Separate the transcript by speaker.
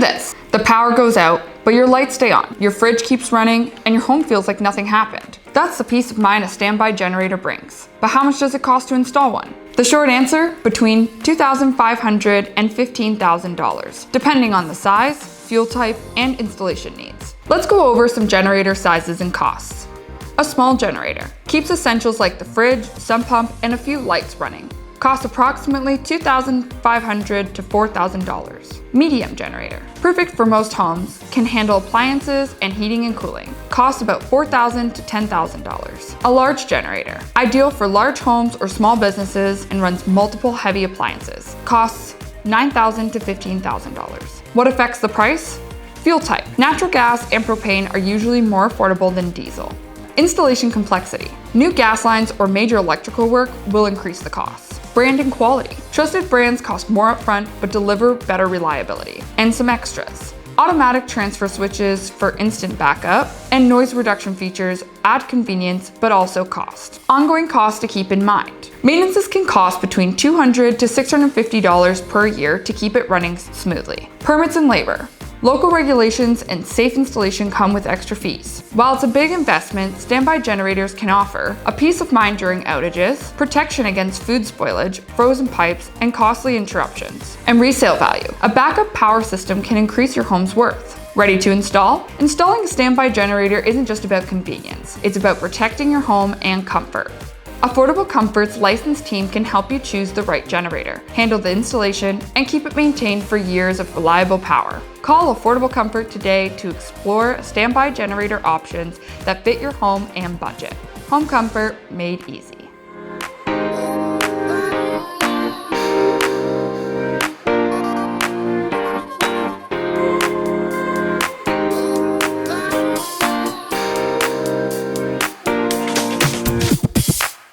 Speaker 1: Picture this. The power goes out, but your lights stay on, your fridge keeps running, and your home feels like nothing happened. That's the peace of mind a standby generator brings. But how much does it cost to install one? The short answer, between $2,500 and $15,000, depending on the size, fuel type, and installation needs. Let's go over some generator sizes and costs. A small generator keeps essentials like the fridge, sump pump, and a few lights running. Costs approximately $2,500 to $4,000. Medium generator, perfect for most homes, can handle appliances and heating and cooling. Costs about $4,000 to $10,000. A large generator, ideal for large homes or small businesses and runs multiple heavy appliances. Costs $9,000 to $15,000. What affects the price? Fuel type. Natural gas and propane are usually more affordable than diesel. Installation complexity. New gas lines or major electrical work will increase the costs. Brand and quality. Trusted brands cost more upfront but deliver better reliability. And some extras. Automatic transfer switches for instant backup and noise reduction features add convenience but also cost. Ongoing costs to keep in mind. Maintenances can cost between $200 to $650 per year to keep it running smoothly. Permits and labor. Local regulations and safe installation come with extra fees. While it's a big investment, standby generators can offer a peace of mind during outages, protection against food spoilage, frozen pipes, and costly interruptions. And resale value. A backup power system can increase your home's worth. Ready to install? Installing a standby generator isn't just about convenience. It's about protecting your home and comfort. Affordable Comfort's licensed team can help you choose the right generator, handle the installation, and keep it maintained for years of reliable power. Call Affordable Comfort today to explore standby generator options that fit your home and budget. Home comfort made easy.